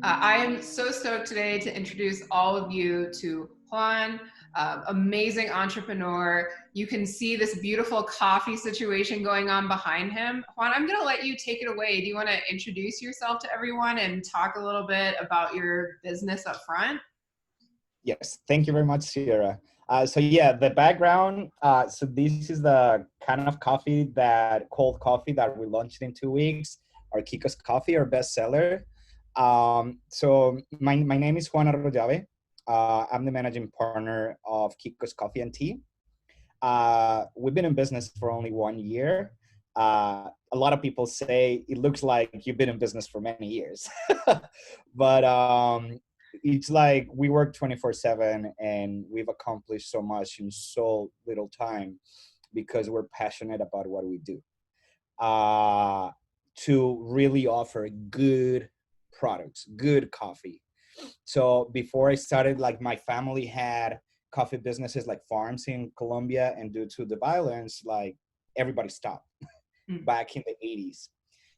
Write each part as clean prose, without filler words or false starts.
I am so stoked today to introduce all of you to Juan, amazing entrepreneur. You can see this beautiful coffee situation going on behind him. Juan, I'm going to let you take it away. Do you want to introduce yourself to everyone and talk a little bit about your business up front? Yes, thank you very much, Sierra. So yeah, the background, so this is the kind of cold coffee that we launched in 2 weeks, our Kiko's coffee, our bestseller. So my name is Juan Arroyave. I'm the managing partner of Kiko's Coffee and Tea. We've been in business for only 1 year. A lot of people say it looks like you've been in business for many years, but it's like we work 24/7 and we've accomplished so much in so little time because we're passionate about what we do, to really offer good products, good coffee. So before I started, like, my family had coffee businesses like farms in Colombia, and due to the violence, like, everybody stopped back in the 80s.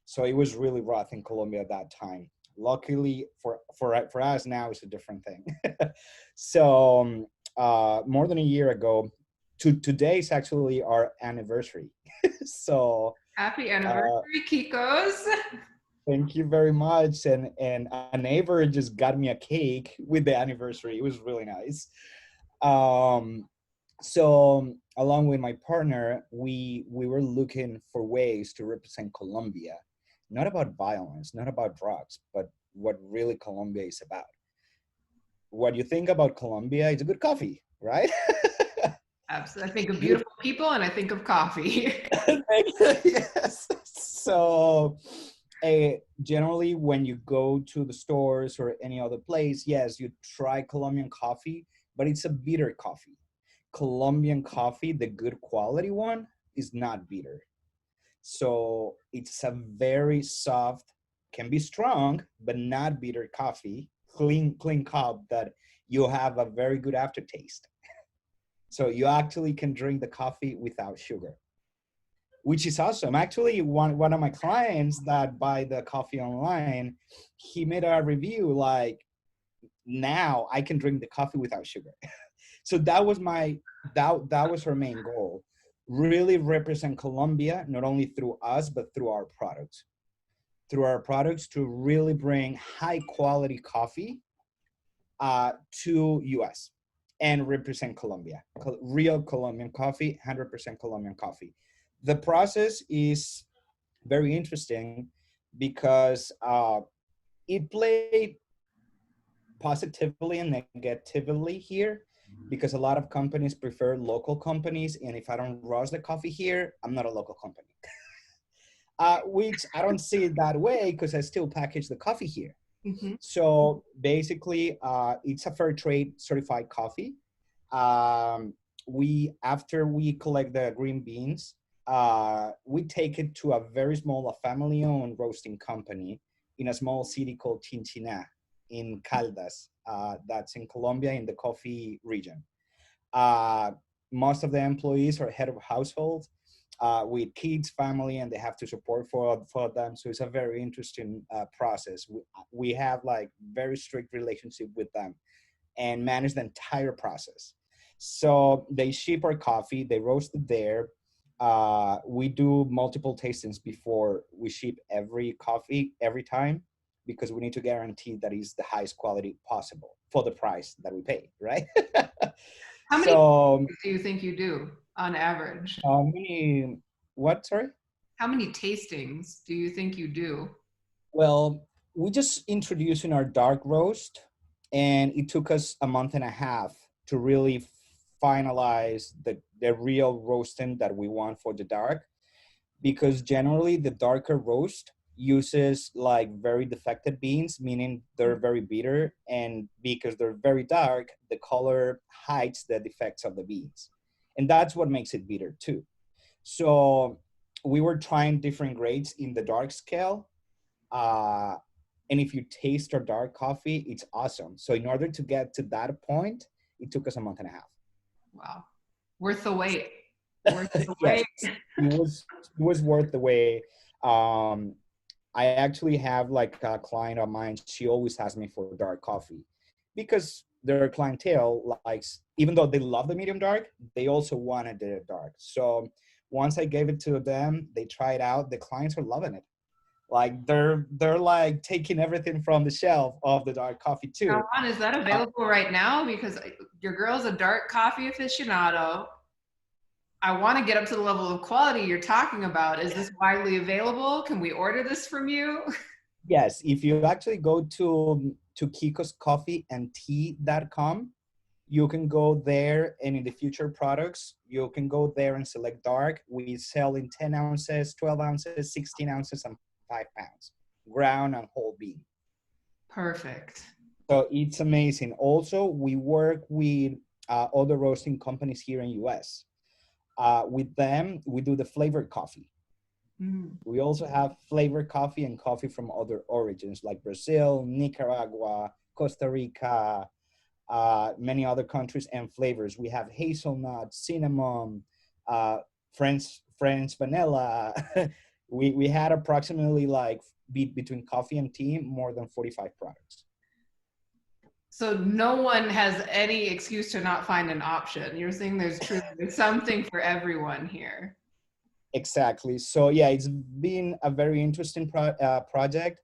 So it was really rough in Colombia at that time. Luckily for us now, it's a different thing. So more than a year ago, today is actually our anniversary. So Happy anniversary, Kiko's. thank you very much. And a neighbor just got me a cake with the anniversary. It was really nice. So along with my partner, we were looking for ways to represent Colombia, not about violence, not about drugs, but what really Colombia is about. What you think about Colombia is a good coffee, right? Absolutely. I think of beautiful people and I think of coffee. Yes. So generally, when you go to the stores or any other place, yes, you try Colombian coffee, but it's a bitter coffee. Colombian coffee, the good quality one, is not bitter. So it's a very soft, can be strong, but not bitter coffee, clean cup that you have a very good aftertaste. So you actually can drink the coffee without sugar, which is awesome. Actually, one of my clients that buy the coffee online, he made a review like, now I can drink the coffee without sugar. So that was that was her main goal. Really represent Colombia, not only through us, but through our products. Through our products, to really bring high quality coffee to US and represent Colombia. Real Colombian coffee, 100% Colombian coffee. The process is very interesting because it played positively and negatively here, because a lot of companies prefer local companies, and if I don't roast the coffee here, I'm not a local company. Which I don't see it that way because I still package the coffee here. Mm-hmm. So basically, it's a fair trade certified coffee. After we collect the green beans, we take it to a very small, a family-owned roasting company in a small city called Chinchiná in Caldas. That's in Colombia, in the coffee region. Most of the employees are head of household with kids, family, and they have to support for them. So it's a very interesting process. We have like very strict relationship with them and manage the entire process. So they ship our coffee, they roast it there. We do multiple tastings before we ship every coffee every time, because we need to guarantee that is the highest quality possible for the price that we pay, right? How many So do you think you do on average? what, sorry? How many tastings do you think you do? Well, we just introduced in our dark roast, and it took us a month and a half to really finalize the real roasting that we want for the dark, because generally the darker roast uses like very defected beans, meaning they're very bitter, and because they're very dark, the color hides the defects of the beans, and that's what makes it bitter too. So we were trying different grades in the dark scale, uh, and if you taste our dark coffee, it's awesome. So in order to get to that point, it took us a month and a half. Wow. Worth the wait. Worth the Yes, wait. it was worth the wait. I actually have like a client of mine. She always asks me for dark coffee because their clientele likes, even though they love the medium dark, they also wanted it dark. So once I gave it to them, they try it out. The clients are loving it. Like they're like taking everything from the shelf of the dark coffee Now, too. Juan, is that available right now? Because your girl's a dark coffee aficionado. I want to get up to the level of quality you're talking about. Is this widely available? Can we order this from you? Yes, if you actually go to Kiko's Coffee and Tea.com, you can go there, and in the future products, you can go there and select dark. We sell in 10 ounces, 12 ounces, 16 ounces, and 5 pounds, ground and whole bean. Perfect. So it's amazing. Also, we work with other roasting companies here in US. With them, we do the flavored coffee. Mm. We also have flavored coffee and coffee from other origins like Brazil, Nicaragua, Costa Rica, many other countries and flavors. We have hazelnut, cinnamon, French vanilla. we had approximately like between coffee and tea, more than 45 products. So no one has any excuse to not find an option. You're saying there's something for everyone here. Exactly. So yeah, it's been a very interesting project.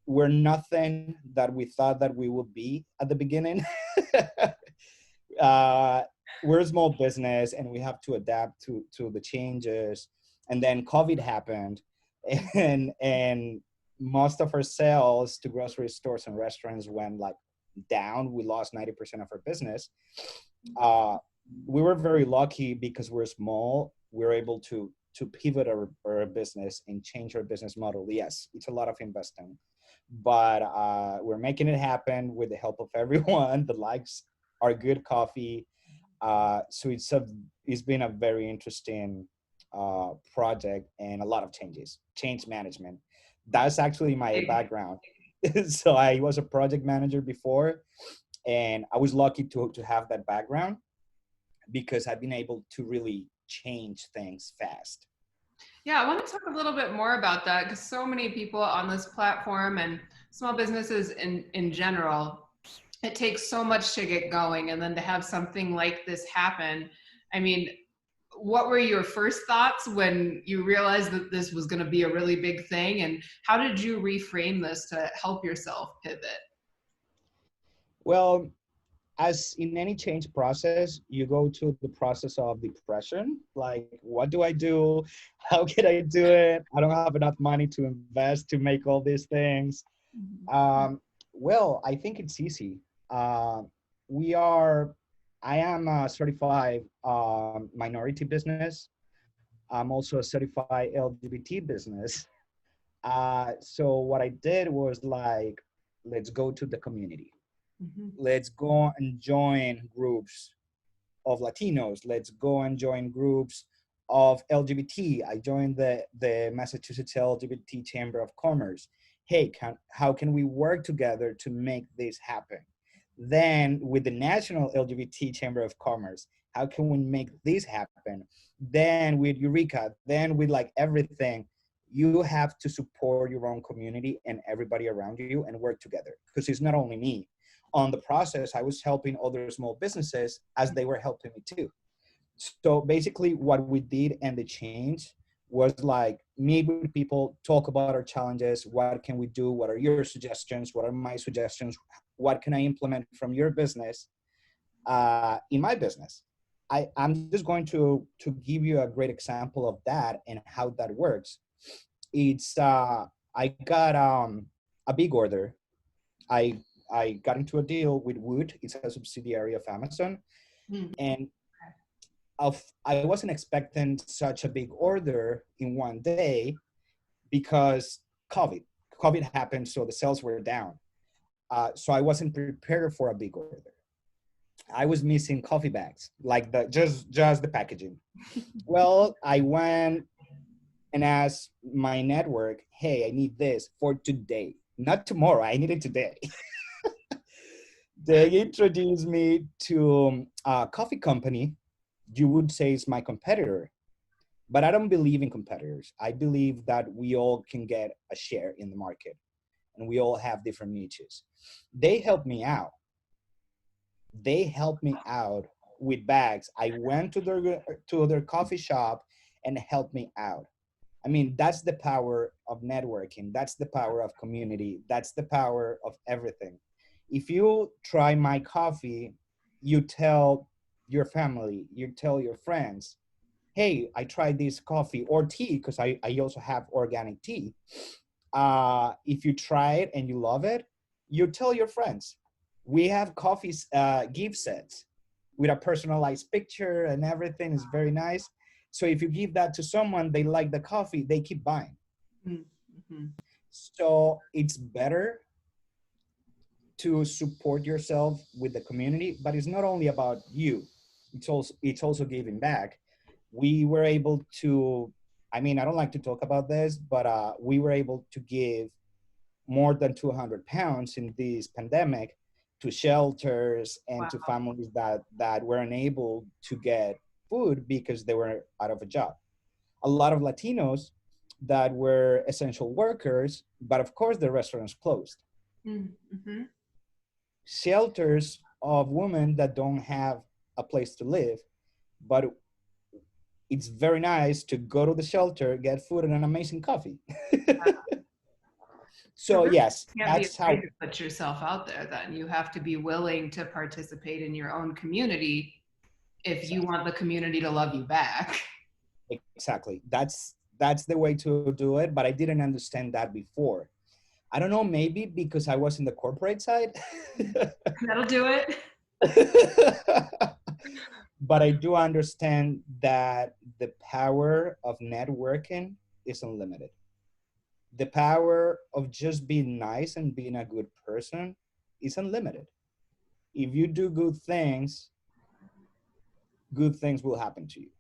We're nothing that we thought that we would be at the beginning. uh, we're a small business and we have to adapt to the changes. And then COVID happened, and most of our sales to grocery stores and restaurants went like down. We lost 90% of our business. We were very lucky because we're small. We're able to pivot our business and change our business model. Yes, it's a lot of investing, but we're making it happen with the help of everyone that likes our good coffee. So it's been a very interesting project and a lot of change management. That's actually my background. So I was a project manager before, and I was lucky to have that background because I've been able to really change things fast. Yeah, I want to talk a little bit more about that because so many people on this platform and small businesses in general, it takes so much to get going, and then to have something like this happen. I mean, what were your first thoughts when you realized that this was going to be a really big thing, and how did you reframe this to help yourself pivot? Well, as in any change process, you go to the process of depression. Like, what do I do? How can I do it? I don't have enough money to invest to make all these things. Well, I think it's easy. Uh, we are, I am a certified minority business. I'm also a certified LGBT business. So what I did was like, let's go to the community. Mm-hmm. Let's go and join groups of Latinos. Let's go and join groups of LGBT. I joined the Massachusetts LGBT Chamber of Commerce. Hey, how can we work together to make this happen? Then with the National LGBT Chamber of Commerce, how can we make this happen? Then with Ureeka, then with like everything, you have to support your own community and everybody around you and work together, because it's not only me. On the process, I was helping other small businesses as they were helping me too. So basically what we did and the change was like meet with people, talk about our challenges. What can we do? What are your suggestions? What are my suggestions? What can I implement from your business in my business? I'm just going to give you a great example of that and how that works. It's I got a big order. I I got into a deal with Wood. It's a subsidiary of Amazon, Mm. and I wasn't expecting such a big order in one day because COVID happened, so the sales were down. So I wasn't prepared for a big order. I was missing coffee bags, like the just the packaging. Well, I went and asked my network, "Hey, I need this for today, not tomorrow. I need it today." They introduced me to a coffee company. You would say is my competitor, But I don't believe in competitors. I believe that we all can get a share in the market, and we all have different niches. They help me out. They helped me out with bags. I went to their coffee shop and helped me out. I mean, that's the power of networking. That's the power of community. That's the power of everything. If you try my coffee, you tell your family, you tell your friends, hey, I tried this coffee or tea, because I also have organic tea. If you try it and you love it, you tell your friends. We have coffee gift sets with a personalized picture and everything is very nice. So if you give that to someone, they like the coffee, they keep buying. Mm-hmm. So it's better to support yourself with the community, but it's not only about you. It's also giving back. We were able to, I mean, I don't like to talk about this, but we were able to give more than 200 pounds in this pandemic to shelters and Wow. to families that were unable to get food because they were out of a job. A lot of Latinos that were essential workers, but of course the restaurants closed. Mm-hmm. Shelters of women that don't have a place to live, but it's very nice to go to the shelter, get food and an amazing coffee. So So really, yes, you can't be that's how. afraid to put yourself out there then. You have to be willing to participate in your own community if you want the community to love you back. Exactly. That's the way to do it, but I didn't understand that before. I don't know, maybe because I was in the corporate side. That'll do it. But I do understand that the power of networking is unlimited. The power of just being nice and being a good person is unlimited. If you do good things will happen to you.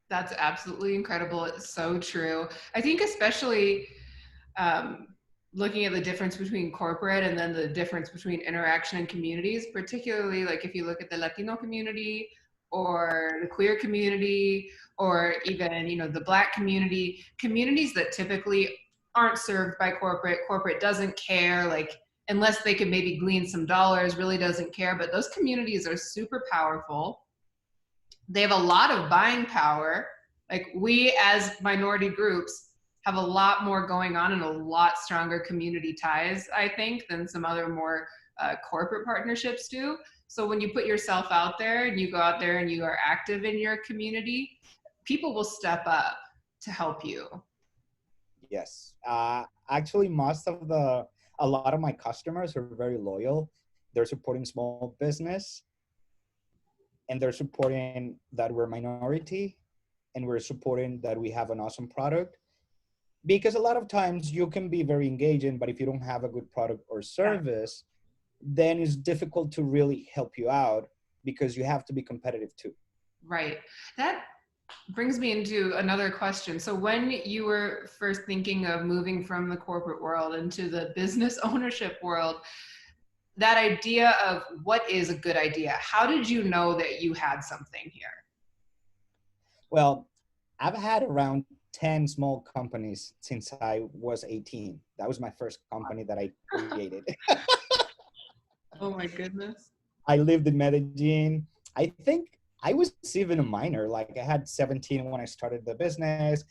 That's absolutely incredible. It's so true. I think especially um, looking at the difference between corporate and then the difference between interaction and communities, particularly like if you look at the Latino community or the queer community or even, you know, the Black community, communities that typically aren't served by corporate doesn't care, like unless they could maybe glean some dollars, really doesn't care. But those communities are super powerful. They have a lot of buying power. Like we as minority groups have a lot more going on and a lot stronger community ties, I think, than some other more corporate partnerships do. So when you put yourself out there and you go out there and you are active in your community, people will step up to help you. Yes. Actually, a lot of my customers are very loyal. They're supporting small business, and they're supporting that we're minority, and we're supporting that we have an awesome product. Because a lot of times you can be very engaging, but if you don't have a good product or service, then it's difficult to really help you out because you have to be competitive too. Right. That brings me into another question. So when you were first thinking of moving from the corporate world into the business ownership world, that idea of what is a good idea, how did you know that you had something here? Well, I've had around 10 small companies since I was 18. That was my first company that I created. Oh my goodness. I lived in Medellin. I think I was even a minor. Like I had 17 when I started the business.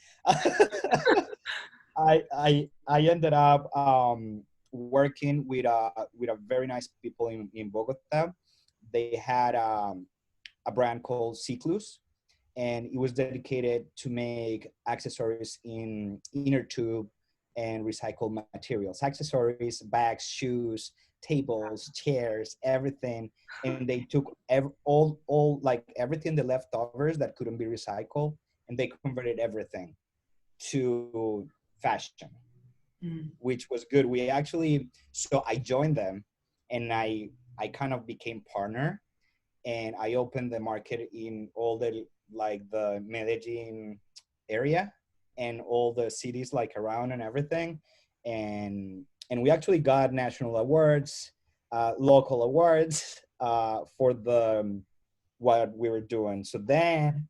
I ended up working with a very nice people in Bogota. They had a brand called Ciclus, and it was dedicated to make accessories in inner tube and recycled materials, accessories, bags, shoes, tables, chairs, everything. And they took all like everything, the leftovers that couldn't be recycled, and they converted everything to fashion, which was good. We actually, so I joined them, and I kind of became partner, and I opened the market in all the like the Medellin area and all the cities like around and everything, and we actually got national awards, local awards for the what we were doing. So then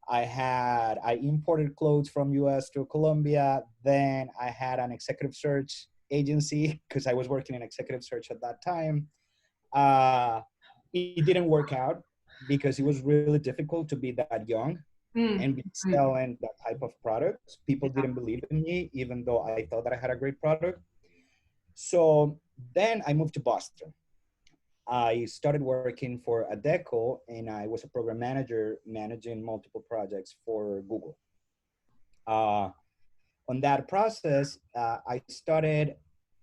I imported clothes from US to Colombia. Then I had an executive search agency because I was working in executive search at that time. Uh, it didn't work out because it was really difficult to be that young and be Mm. selling that type of products. People Yeah. didn't believe in me, even though I thought that I had a great product. So then I moved to Boston. I started working for Adecco, and I was a program manager managing multiple projects for Google. Uh, on that process, I started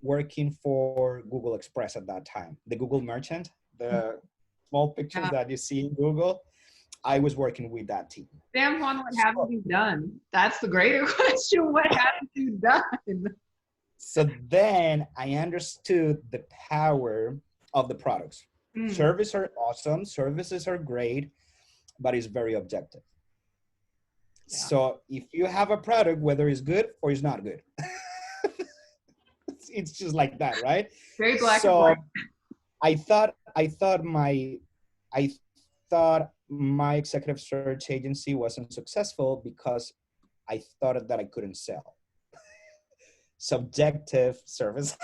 working for Google Express at that time, the Google Merchant, the small pictures Yeah. that you see in Google. I was working with that team. Sam, Juan, what haven't So, you done? That's the greater question. What haven't you done? so then I understood the power of the products. Mm. Services are awesome, services are great, but it's very objective. Yeah. So if you have a product, whether it's good or it's not good, it's just like that, right? Very black and So white. I thought my executive search agency wasn't successful because I thought that I couldn't sell subjective service.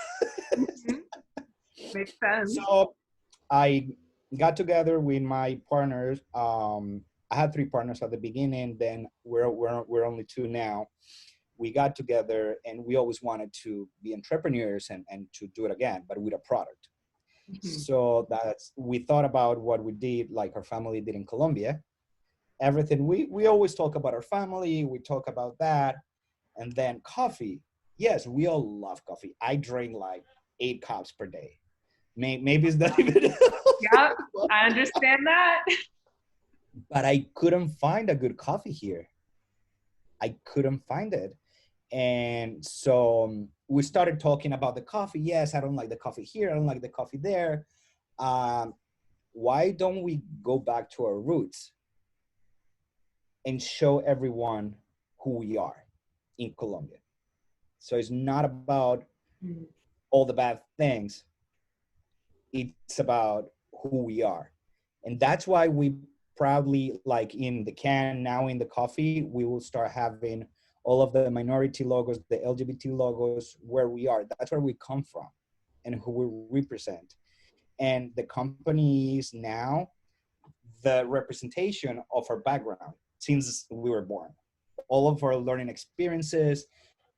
Mhm. Makes sense. So I got together with my partners. I had three partners at the beginning. Then we're only two now. We got together and we always wanted to be entrepreneurs and to do it again, but with a product. Mhm. So that's we thought about what we did, like our family did in Colombia. Everything we always talk about our family. We talk about that, and then coffee. Yes, we all love coffee. I drink like 8 cups per day. Maybe it's not even. Yeah, I understand that. But I couldn't find a good coffee here. I couldn't find it. And so we started talking about the coffee. Yes, I don't like the coffee here. I don't like the coffee there. Um, why don't we go back to our roots and show everyone who we are in Colombia? So it's not about Mm. all the bad things. It's about who we are. And that's why we proudly, like in the can, now in the coffee, we will start having all of the minority logos, the LGBT logos, where we are. That's where we come from and who we represent. And the company is now the representation of our background since we were born. All of our learning experiences,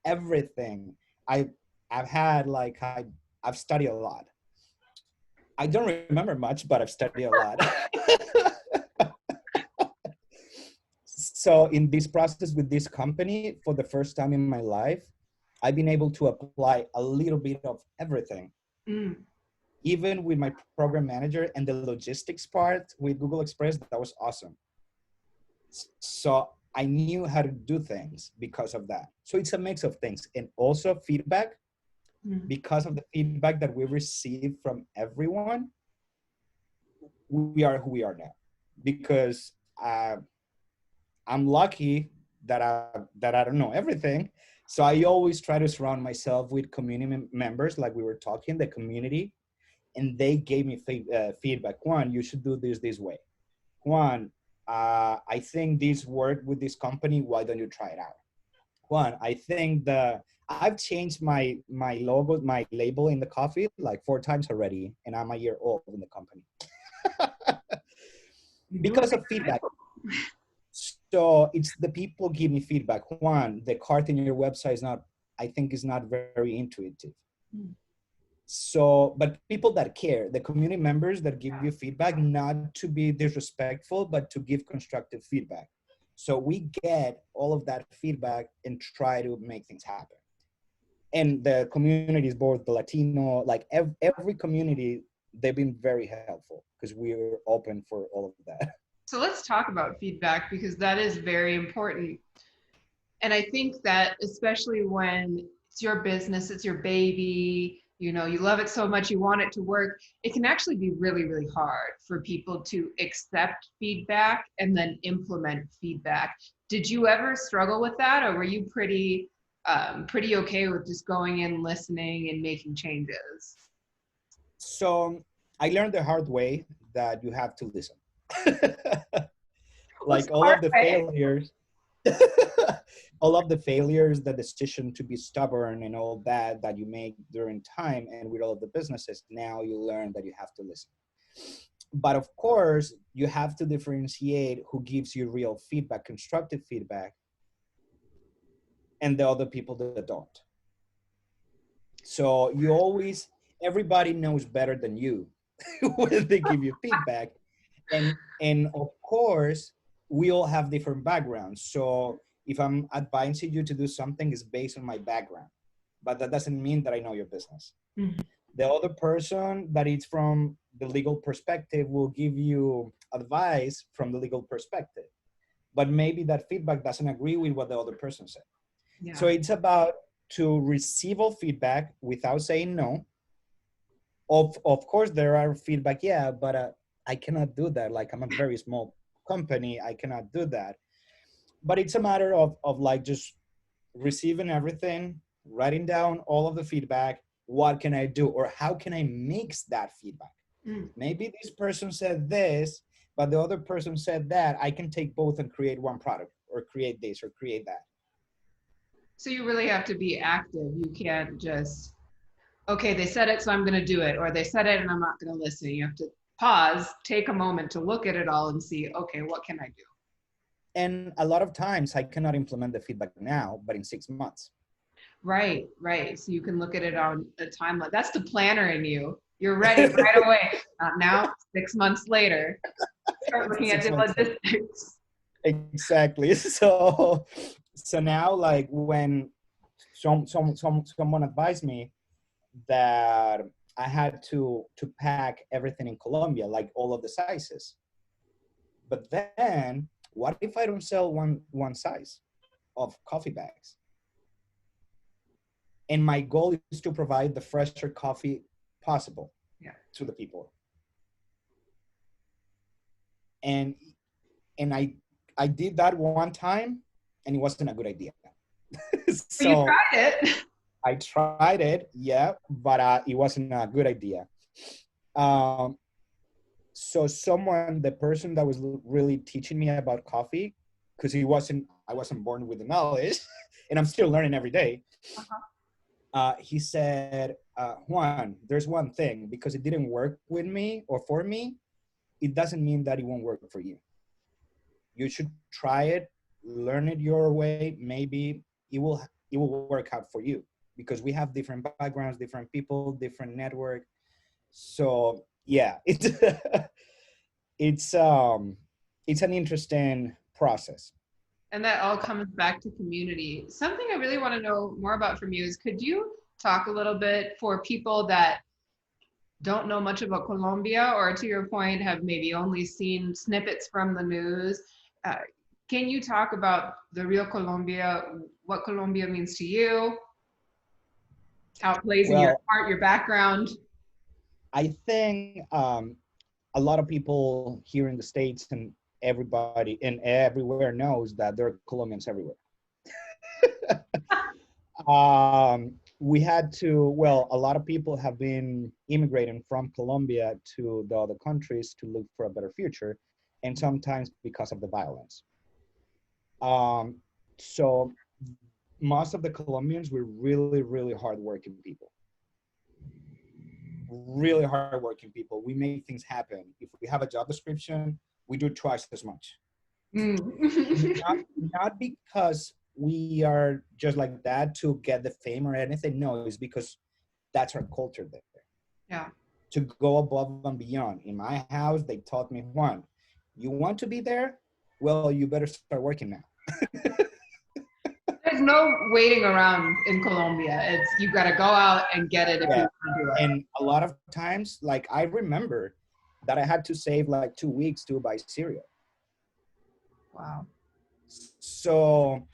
everything. I I've had like I've studied a lot. I don't remember much, but I've studied a lot. So in this process with this company, for the first time in my life, I've been able to apply a little bit of everything. Mm. Even with my program manager and the logistics part with Google Express, that was awesome. So I knew how to do things because of that. So it's a mix of things. And also feedback, Mm. because of the feedback that we receive from everyone, we are who we are now. Because I'm lucky that I don't know everything. So I always try to surround myself with community members, like we were talking, the community, and they gave me feedback. Juan, you should do this way. Juan, I think this worked with this company. Why don't you try it out? Juan, I think I've changed my logo, my label in the coffee like 4 times already, and I'm a year old in the company You do because it. of feedback. So it's the people give me feedback. Juan, the cart in your website is not, I think, is not very intuitive. Mm. So, but people that care, the community members that give you feedback, not to be disrespectful, but to give constructive feedback. So we get all of that feedback and try to make things happen. And the communities, both the Latino, like every community, they've been very helpful because we're open for all of that. So let's talk about feedback because that is very important. And I think that especially when it's your business, it's your baby, you know, you love it so much, you want it to work, it can actually be really, really hard for people to accept feedback and then implement feedback. Did you ever struggle with that, or were you pretty okay with just going in, listening, and making changes? So I learned the hard way that you have to listen. What's Like the all hard of the way? failures, all of the failures, the decision to be stubborn and all that that you make during time and with all of the businesses, now you learn that you have to listen. But of course, you have to differentiate who gives you real feedback, constructive feedback, and the other people that don't. So you always, everybody knows better than you when they give you feedback. And of course, we all have different backgrounds. So if I'm advising you to do something, it's based on my background, but that doesn't mean that I know your business. Mhm. The other person that is from the legal perspective will give you advice from the legal perspective, but maybe that feedback doesn't agree with what the other person said. So Yeah. it's about to receive all feedback without saying no. Of course, there are feedback, yeah, but I cannot do that. Like, I'm a very small company, I cannot do that. But it's a matter of like just receiving everything, writing down all of the feedback. What can I do, or how can I mix that feedback? Mm. Maybe this person said this, but the other person said that. I can take both and create one product, or create this, or create that. So you really have to be active. You can't just, okay, they said it, so I'm going to do it, or they said it and I'm not going to listen. You have to pause, take a moment to look at it all and see, okay, what can I do? And a lot of times I cannot implement the feedback now, but in 6 months. Right, right. So you can look at it on a timeline. That's the planner in you. You're ready right away. Not now, 6 months later. Start looking at Six the months later. logistics. Exactly. So now, like, when someone advised me that I had to pack everything in Colombia, like all of the sizes. But then, what if I don't sell one size of coffee bags? And my goal is to provide the fresher coffee possible, Yeah. to the people. And and I did that one time, and it wasn't a good idea. But you So tried it. I tried it, yeah, but it wasn't a good idea. Um, so the person that was really teaching me about coffee, because I wasn't born with the knowledge, and I'm still learning every day. Uh-huh. He said, Juan, there's one thing, because it didn't work with me or for me, it doesn't mean that it won't work for you. You should try it, learn it your way. Maybe it will work out for you, because we have different backgrounds, different people, different network. So yeah, it's an interesting process. And that all comes back to community. Something I really want to know more about from you is, could you talk a little bit for people that don't know much about Colombia, or to your point, have maybe only seen snippets from the news? Uh, can you talk about the real Colombia, what Colombia means to you, how it plays in your Well, heart, your background? I think a lot of people here in the States and everybody and everywhere knows that there are Colombians everywhere. We had to, well, a lot of people have been immigrating from Colombia to the other countries to look for a better future, and sometimes because of the violence. Um, so most of the Colombians were really, really hardworking people. Really hardworking people. We make things happen. If we have a job description, we do twice as much. Mm. Not because we are just like that to get the fame or anything. No, it's because that's our culture there. Yeah. To go above and beyond. In my house, they taught me, Juan, you want to be there? Well, you better start working now. There's no waiting around in Colombia. It's, you've got to go out and get it if you Yeah. want to do it. And a lot of times, like, I remember that I had to save like 2 weeks to buy cereal. Wow. So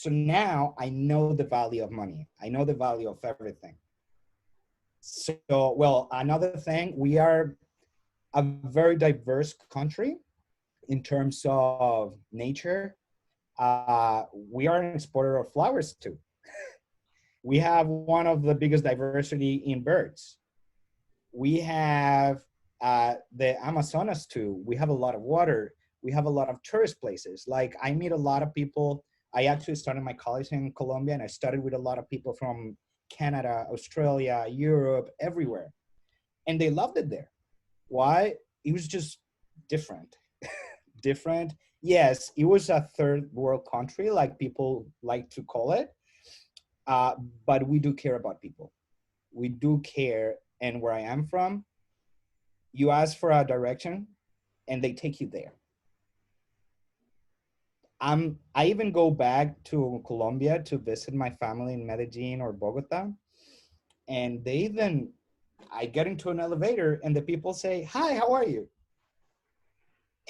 now I know the value of money. I know the value of everything. So, well, another thing, we are a very diverse country in terms of nature. We are an exporter of flowers too. We have one of the biggest diversity in birds. We have the Amazonas too. We have a lot of water. We have a lot of tourist places. Like I meet a lot of people. I actually started my college in Colombia, and I started with a lot of people from Canada, Australia, Europe, everywhere. And they loved it there. Why? It was just different. Different. Yes, it was a third world country, like people like to call it. Uh, but we do care about people. We do care. And where I am from, you ask for a direction and they take you there. I even go back to Colombia to visit my family in Medellin or Bogota. And they even, I get into an elevator and the people say, "Hi, how are you?"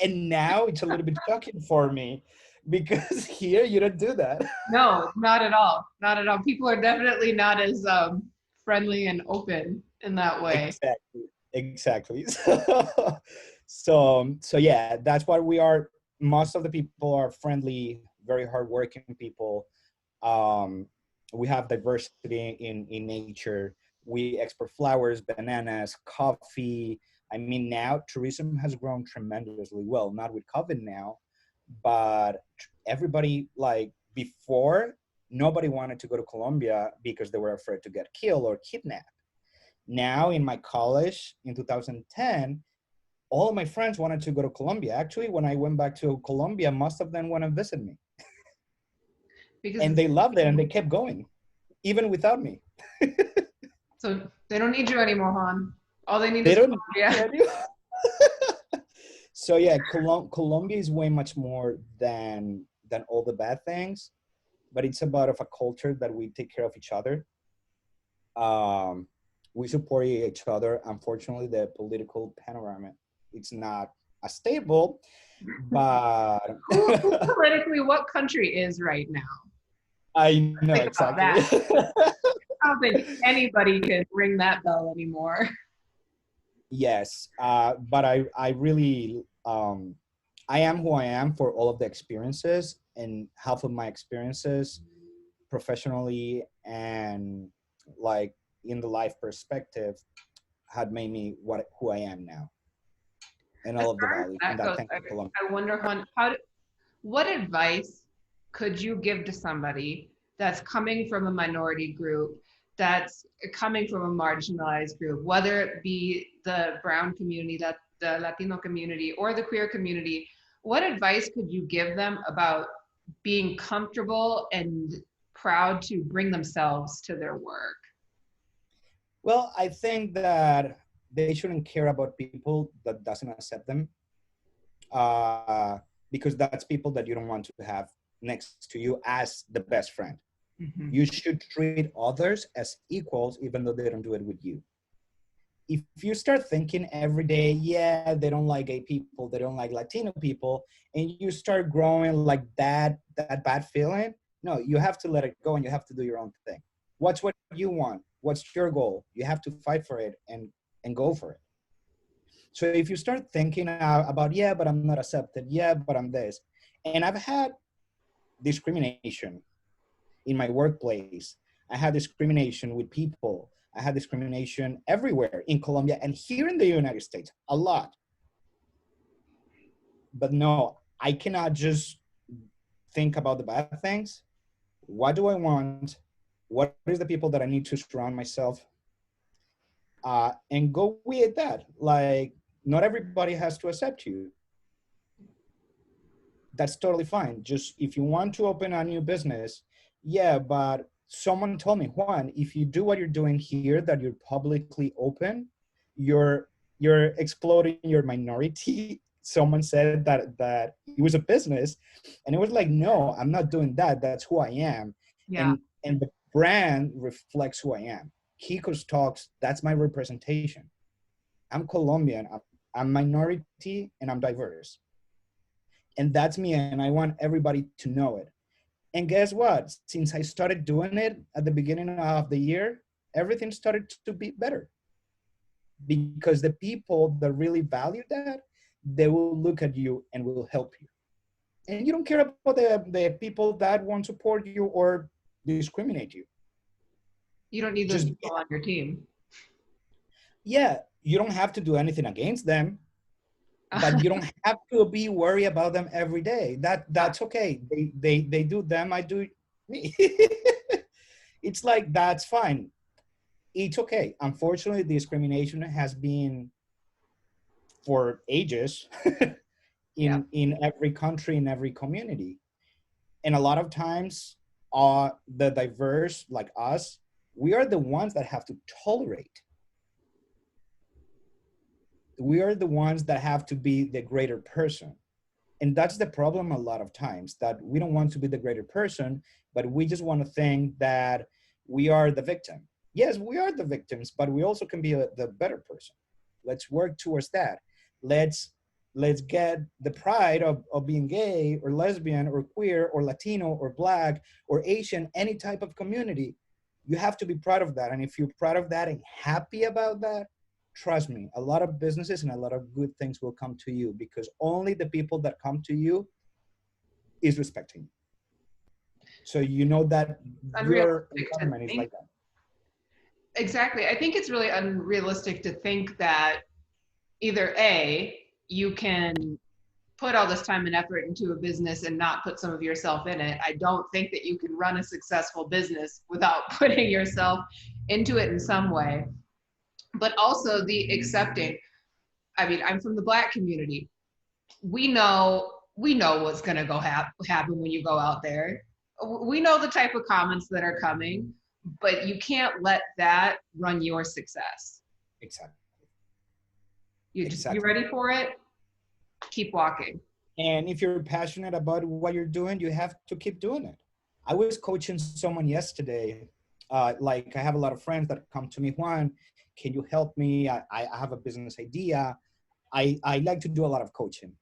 And now it's a little bit shocking for me because here you don't do that. No, not at all. Not at all. People are definitely not as friendly and open in that way. Exactly. Exactly. So yeah, that's what we are. Most of the people are friendly, very hardworking people. Um, we have diversity in nature. We export flowers, bananas, coffee. I mean, now tourism has grown tremendously well, not with COVID now, but everybody, like before, nobody wanted to go to Colombia because they were afraid to get killed or kidnapped. Now in my college in 2010, all of my friends wanted to go to Colombia. Actually, when I went back to Colombia, most of them want to visit me. Because And they loved it and they kept going, even without me. so they don't need you anymore, Juan. All they need They is don't. Colombia. So yeah, Colombia is way much more than all the bad things, but it's about of a culture that we take care of each other. Um, we support each other. Unfortunately, the political panorama it's not as stable, but Who politically, what country is right now? I know Think about exactly. that. I don't think anybody can ring that bell anymore. Yes, but I really I am who I am for all of the experiences, and half of my experiences professionally and like in the life perspective had made me what who I am now, and As all of the far as values, and that that goes, thanks to Colombia. I wonder, Juan, what advice could you give to somebody that's coming from a minority group, that's coming from a marginalized group, whether it be the brown community, that the Latino community, or the queer community? What advice could you give them about being comfortable and proud to bring themselves to their work? Well, I think that they shouldn't care about people that doesn't accept them, uh, because that's people that you don't want to have next to you as the best friend. Mm-hmm. You should treat others as equals, even though they don't do it with you. If you start thinking every day, yeah, they don't like gay people, they don't like Latino people, and you start growing like that bad feeling, no, you have to let it go and you have to do your own thing. What's what you want? What's your goal? You have to fight for it and go for it. So if you start thinking about, yeah, but I'm not accepted, yeah, but I'm this, and I've had discrimination in my workplace. I had discrimination with people. I had discrimination everywhere in Colombia and here in the United States, a lot. But no, I cannot just think about the bad things. What do I want? What is the people that I need to surround myself? And go with that. Like, not everybody has to accept you. That's totally fine. Just if you want to open a new business, yeah, but someone told me, Juan, if you do what you're doing here, that you're publicly open, you're you're exploding your minority. Someone said that it was a business, and it was like, no, I'm not doing that. That's who I am, Yeah. and the brand reflects who I am. Kiko's talks, that's my representation. I'm Colombian. I'm minority, and I'm diverse, and that's me, and I want everybody to know it. And guess what? Since I started doing it at the beginning of the year, everything started to be better because the people that really value that, they will look at you and will help you. And you don't care about the people that won't support you or discriminate you. You don't need those Just, people on your team. yeah, you don't have to do anything against them. but you don't have to be worried about them every day. That's okay. They do them, I do me. It's like, that's fine. It's okay. Unfortunately, discrimination has been for ages Yeah. in every country, in every community. And a lot of times, the diverse like us, we are the ones that have to tolerate. We are the ones that have to be the greater person. And that's the problem a lot of times, that we don't want to be the greater person, but we just want to think that we are the victim. Yes, we are the victims, but we also can be the better person. Let's work towards that. Let's get the pride of being gay or lesbian or queer or Latino or Black or Asian, any type of community. You have to be proud of that. And if you're proud of that and happy about that, trust me, a lot of businesses and a lot of good things will come to you, because only the people that come to you is respecting you. So you know that your Unrealistic to environment is think. like that. Exactly. I think it's really unrealistic to think that either A, you can put all this time and effort into a business and not put some of yourself in it. I don't think that you can run a successful business without putting yourself into it in some way. But also the accepting. I mean, I'm from the Black community. We know what's going to happen when you go out there. We know the type of comments that are coming, but you can't let that run your success. Exactly. You ready for it? Keep walking. And if you're passionate about what you're doing, you have to keep doing it. I was coaching someone yesterday. Like, I have a lot of friends that come to me, Juan, can you help me? I have a business idea. I like to do a lot of coaching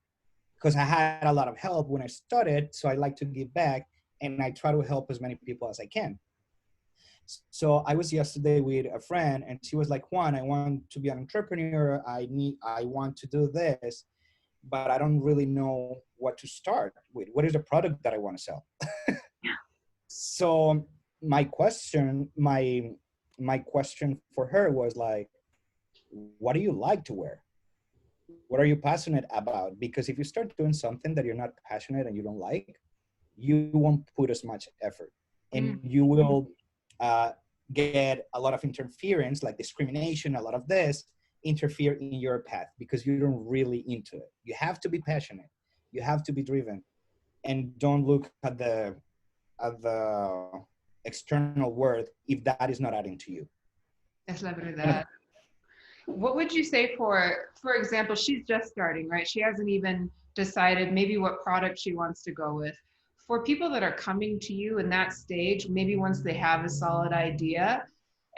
because I had a lot of help when I started. So I like to give back, and I try to help as many people as I can. So I was yesterday with a friend, and she was like, Juan, I want to be an entrepreneur. I want to do this, but I don't really know what to start with. What is the product that I want to sell? So my question for her was like, what do you like to wear? What are you passionate about? Because if you start doing something that you're not passionate and you don't like, you won't put as much effort, and you will get a lot of interference, like discrimination, a lot of this interfere in your path because you're not really into it. You have to be passionate. You have to be driven, and don't look at the external worth if that is not adding to you. Es la verdad. What would you say for example, she's just starting, right? She hasn't even decided maybe what product she wants to go with. For people that are coming to you in that stage, maybe once they have a solid idea,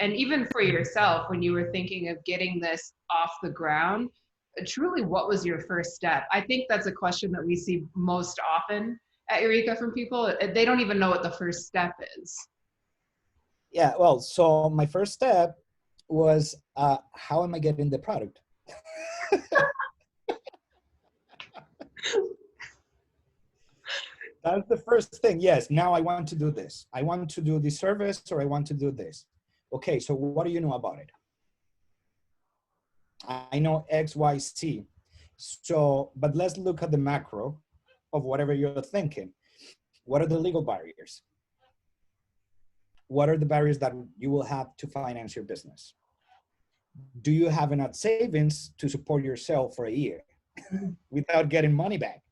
and even for yourself, when you were thinking of getting this off the ground, truly, what was your first step? I think that's a question that we see most often at Ureeka from people. They don't even know what the first step is. Yeah, well, so my first step was, how am I getting the product? That's the first thing. Yes, now I want to do this. I want to do this service, or I want to do this. Okay, so what do you know about it? I know X, Y, Z. So, but let's look at the macro of whatever you're thinking. What are the legal barriers? What are the barriers that you will have to finance your business? Do you have enough savings to support yourself for a year without getting money back?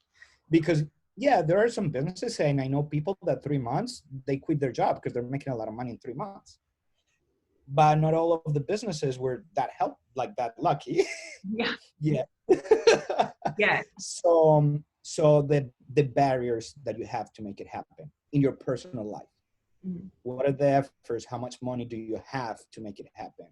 Because yeah, there are some businesses, and I know people that 3 months, they quit their job because they're making a lot of money in 3 months. But not all of the businesses were that like that lucky. Yeah. Yeah. Yeah. So the barriers that you have to make it happen in your personal life. What are the efforts? How much money do you have to make it happen?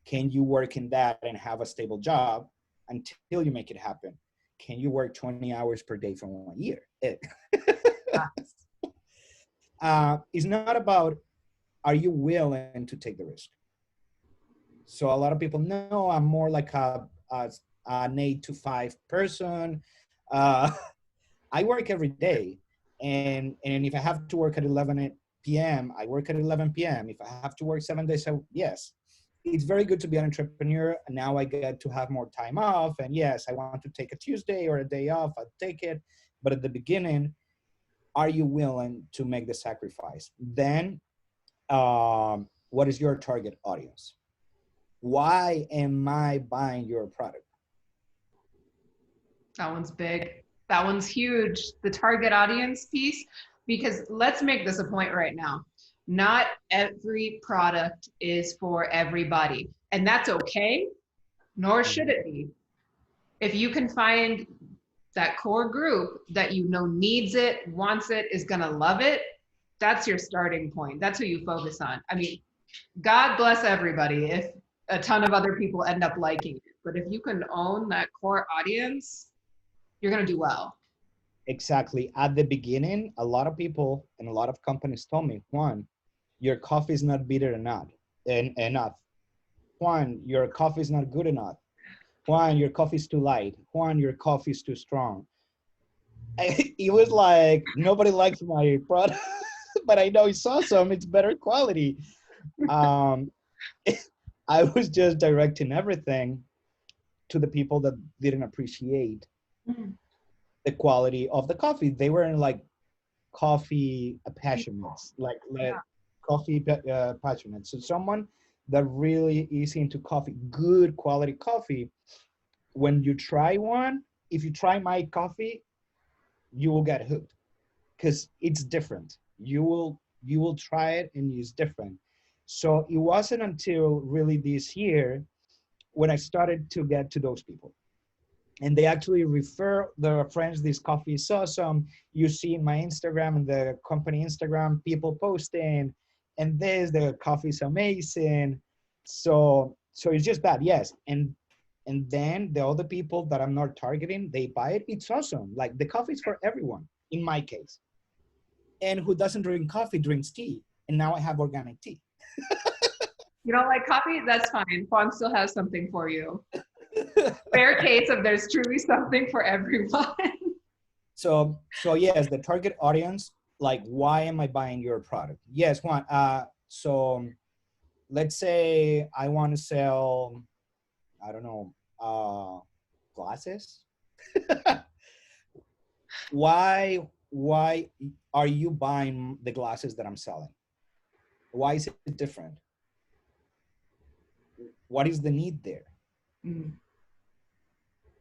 Can you work in that and have a stable job until you make it happen? Can you work 20 hours per day for 1 year? It's not about, are you willing to take the risk? So a lot of people know I'm more like an 8 to 5 person. I work every day. And if I have to work at 11 p.m., I work at 11 p.m. If I have to work 7 days, yes. it's very good to be an entrepreneur. And now I get to have more time off. And yes, I want to take a Tuesday or a day off, I'll take it. But at the beginning, are you willing to make the sacrifice? Then, what is your target audience? Why am I buying your product? That one's big. That one's huge. The target audience piece, because let's make this a point right now. Not every product is for everybody, and that's okay, nor should it be. If you can find that core group that you know needs it, wants it, is gonna love it, that's your starting point. That's who you focus on. I mean, God bless everybody if a ton of other people end up liking it. But if you can own that core audience, you're gonna do well. Exactly. At the beginning, a lot of people and a lot of companies told me, Juan, your coffee is not bitter enough. Juan, your coffee is not good enough. Juan, your coffee is too light. Juan, your coffee is too strong. It was like, nobody likes my product, but I know it's awesome. It's better quality. Um, I was just directing everything to the people that didn't appreciate the quality of the coffee. They were in like coffee passionates, coffee passionates. So someone that really is into coffee, good quality coffee. When you try one, if you try my coffee, you will get hooked because it's different. You will try it and it's different. So it wasn't until really this year when I started to get to those people. And they actually refer their friends, this coffee is awesome. You see in my Instagram and the company Instagram, people posting, and the coffee is amazing. So it's just that, yes. And then the other people that I'm not targeting, they buy it. It's awesome. Like the coffee is for everyone, in my case. And who doesn't drink coffee drinks tea. And now I have organic tea. You don't like coffee? That's fine. Juan still has something for you. Fair case of there's truly something for everyone. So yes, the target audience, like, why am I buying your product? Yes, Juan. So let's say I want to sell, I don't know, glasses. Why are you buying the glasses that I'm selling? Why is it different? What is the need there? Mm.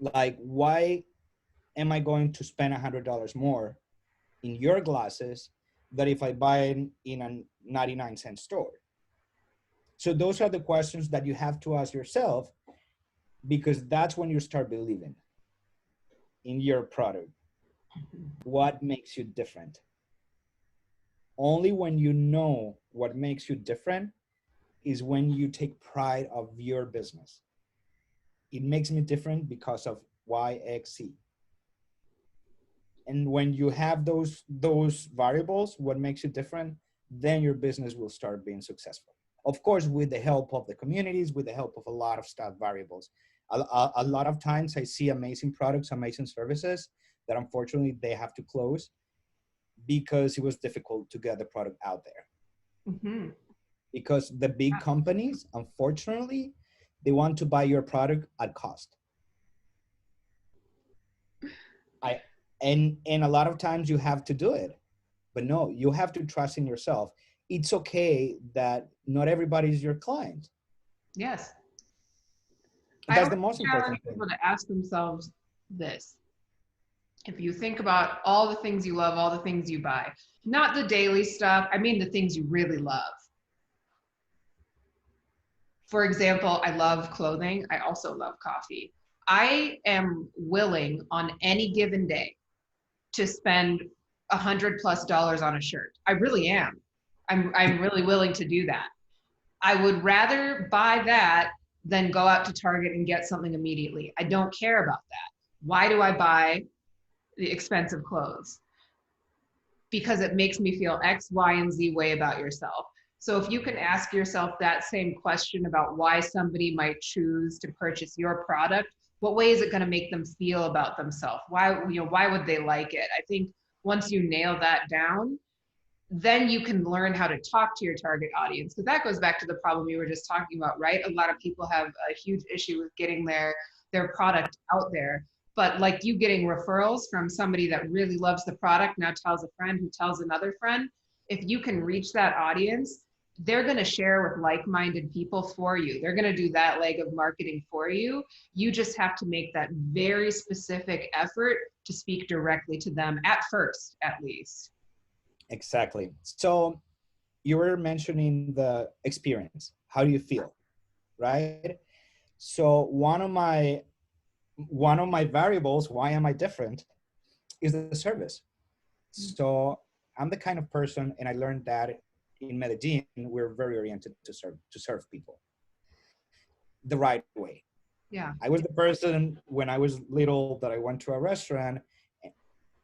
Like, why am I going to spend $100 more in your glasses than if I buy it in a 99-cent store? So those are the questions that you have to ask yourself, because that's when you start believing in your product. What makes you different? Only when you know what makes you different is when you take pride of your business. It makes me different because of YXC. And when you have those variables, what makes you different, then your business will start being successful. Of course, with the help of the communities, with the help of a lot of stuff variables. A lot of times I see amazing products, amazing services that unfortunately they have to close because it was difficult to get the product out there. Mm-hmm. Because the big companies, unfortunately, they want to buy your product at cost. And a lot of times you have to do it, but no, you have to trust in yourself. It's okay that not everybody is your client. Yes. That's the most important thing. People to ask themselves this. If you think about all the things you love, all the things you buy, not the daily stuff, I mean the things you really love. For example, I love clothing. I also love coffee. I am willing on any given day to spend $100+ on a shirt. I really am. I'm really willing to do that. I would rather buy that than go out to Target and get something immediately. I don't care about that. Why do I buy the expensive clothes? Because it makes me feel X, Y, and Z way about yourself. So if you can ask yourself that same question about why somebody might choose to purchase your product, what way is it going to make them feel about themselves? Why would they like it? I think once you nail that down, then you can learn how to talk to your target audience. Because that goes back to the problem you were just talking about, right? A lot of people have a huge issue with getting their product out there. But like you getting referrals from somebody that really loves the product, now tells a friend who tells another friend, if you can reach that audience, they're going to share with like-minded people for you. They're going to do that leg of marketing for you. You just have to make that very specific effort to speak directly to them at first, at least. Exactly. So you were mentioning the experience. How do you feel? Right? So one of my variables, why am I different, is the service. So I'm the kind of person, and I learned that in Medellin, we're very oriented to serve people the right way. Yeah. I was the person when I was little that I went to a restaurant,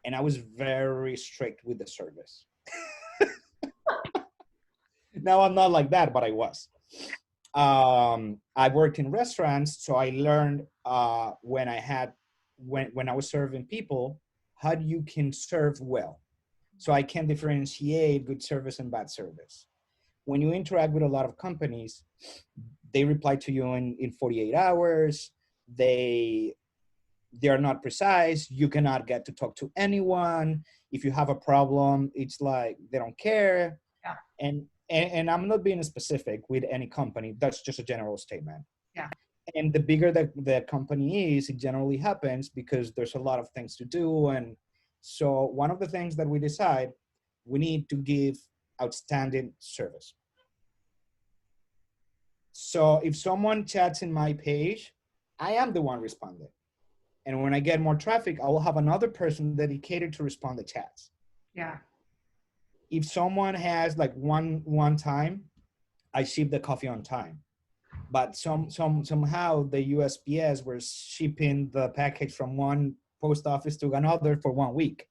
and I was very strict with the service. Now I'm not like that, but I was. I worked in restaurants, so I learned when I was serving people how you can serve well. So I can differentiate good service and bad service. When you interact with a lot of companies, they reply to you in 48 hours. They are not precise. You cannot get to talk to anyone. If you have a problem, it's like they don't care. Yeah. And I'm not being specific with any company. That's just a general statement. Yeah. And the bigger the company is, it generally happens because there's a lot of things to do. And so one of the things that we decide, we need to give outstanding service. So if someone chats in my page, I am the one responding. And when I get more traffic, I will have another person dedicated to respond to chats. Yeah. If someone has like one time, I ship the coffee on time. But somehow the USPS were shipping the package from one post office to another for 1 week.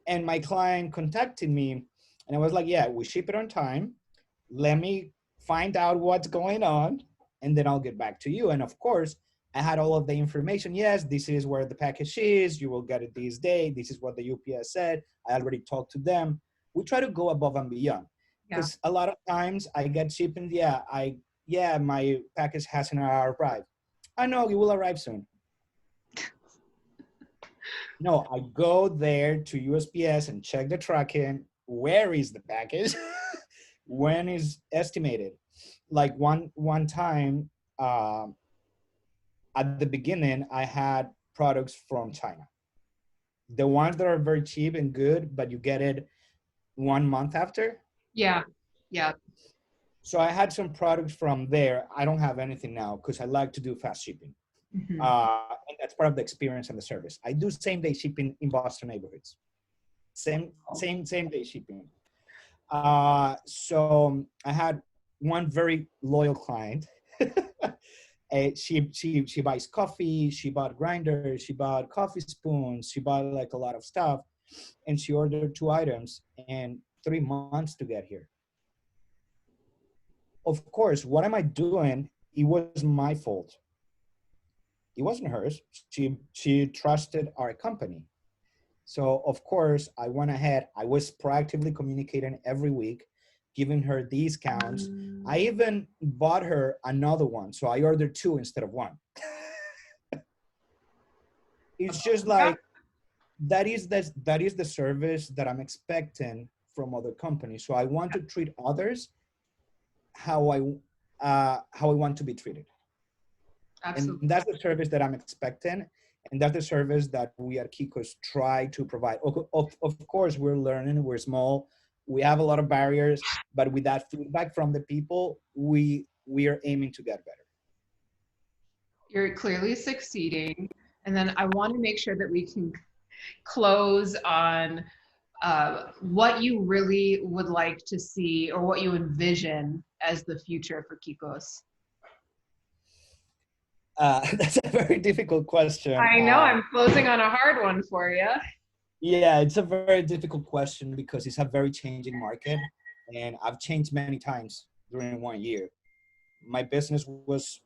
And my client contacted me, and I was like, yeah, we ship it on time. Let me find out what's going on, and then I'll get back to you. And of course, I had all of the information. Yes, this is where the package is. You will get it this day. This is what the UPS said. I already talked to them. We try to go above and beyond. Because a lot of times I get shipping, my package hasn't arrived. I know it will arrive soon. No, I go there to USPS and check the tracking. Where is the package? When is estimated? Like one time, at the beginning, I had products from China. The ones that are very cheap and good, but you get it 1 month after. Yeah. Yeah. So I had some products from there. I don't have anything now because I like to do fast shipping. Mm-hmm. And that's part of the experience and the service. I do same day shipping in Boston neighborhoods. Same day shipping. So I had one very loyal client. She buys coffee. She bought grinders. She bought coffee spoons. She bought like a lot of stuff, and she ordered 2 items and 3 months to get here. Of course, what am I doing? It was my fault. It wasn't hers. She trusted our company. So of course, I went ahead. I was proactively communicating every week, giving her discounts. I even bought her another one. So I ordered 2 instead of 1. It's just like, that is the service that I'm expecting from other companies. So I want to treat others how I want to be treated. Absolutely. And that's the service that I'm expecting. And that's the service that we at Kiko's try to provide. Of course, we're learning, we're small, we have a lot of barriers, but with that feedback from the people, we are aiming to get better. You're clearly succeeding. And then I want to make sure that we can close on what you really would like to see or what you envision as the future for Kiko's. That's a very difficult question. I know, I'm closing on a hard one for you. Yeah, it's a very difficult question because it's a very changing market, and I've changed many times during 1 year. My business was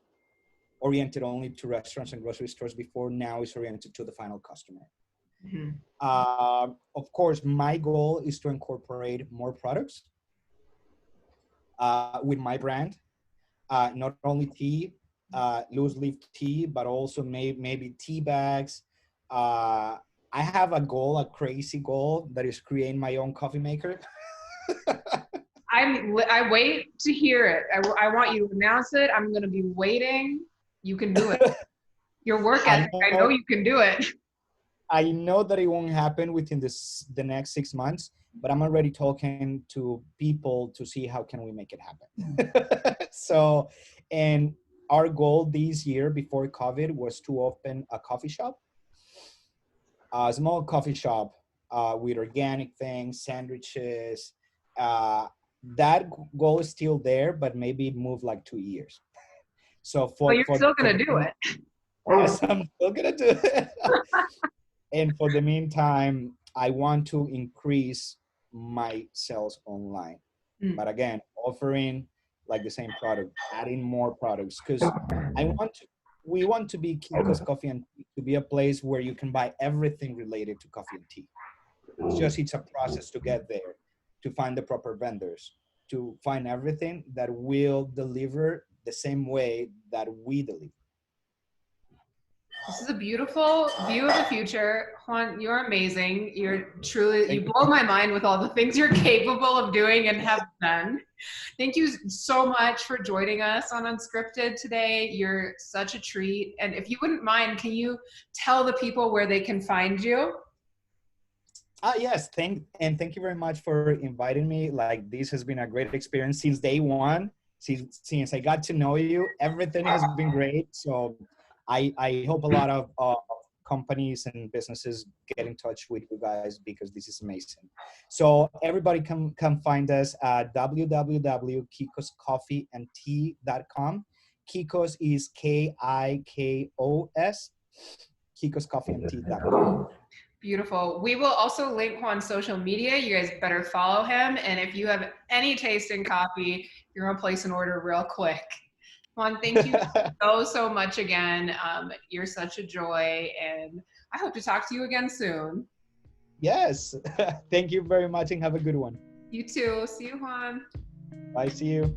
oriented only to restaurants and grocery stores before. Now it's oriented to the final customer. Mhm. Of course, my goal is to incorporate more products with my brand. Not only tea, loose leaf tea, but also maybe tea bags. Uh, I have a goal, a crazy goal, that is creating my own coffee maker. I wait to hear it. I want you to announce it. I'm going to be waiting. You can do it. Your work I ethic, I know know, you can do it. I know that it won't happen within the next 6 months, but I'm already talking to people to see how can we make it happen. So, and our goal this year before COVID was to open a coffee shop, a small coffee shop with organic things, sandwiches. Uh, that goal is still there, but maybe move like 2 years. So But you're still for going to the do it. yes, I'm still gonna do it. And for the meantime, I want to increase my sales online. Mm. But again, offering like the same product, adding more products, because I want to. We want to be Kiko's Coffee and Tea, to be a place where you can buy everything related to coffee and tea. It's a process to get there, to find the proper vendors, to find everything that will deliver the same way that we deliver. This is a beautiful view of the future. Juan, you're amazing. You Thank blow my mind with all the things you're capable of doing and have done. Thank you so much for joining us on Unscripted today. You're such a treat. And if you wouldn't mind, can you tell the people where they can find you? Yes, thank you very much for inviting me. Like, this has been a great experience since day one. Since I got to know you, everything has been great. So I hope a lot of companies and businesses get in touch with you guys, because this is amazing. So everybody come find us at www.kikoscoffeeandtea.com. Kikos is Kikos, kikoscoffeeandtea.com. Beautiful. We will also link Juan's social media. You guys better follow him. And if you have any taste in coffee, you're going to place an order real quick. Juan, thank you so much again. You're such a joy, and I hope to talk to you again soon. Yes. Thank you very much and have a good one. You too. See you, Juan. Bye. See you.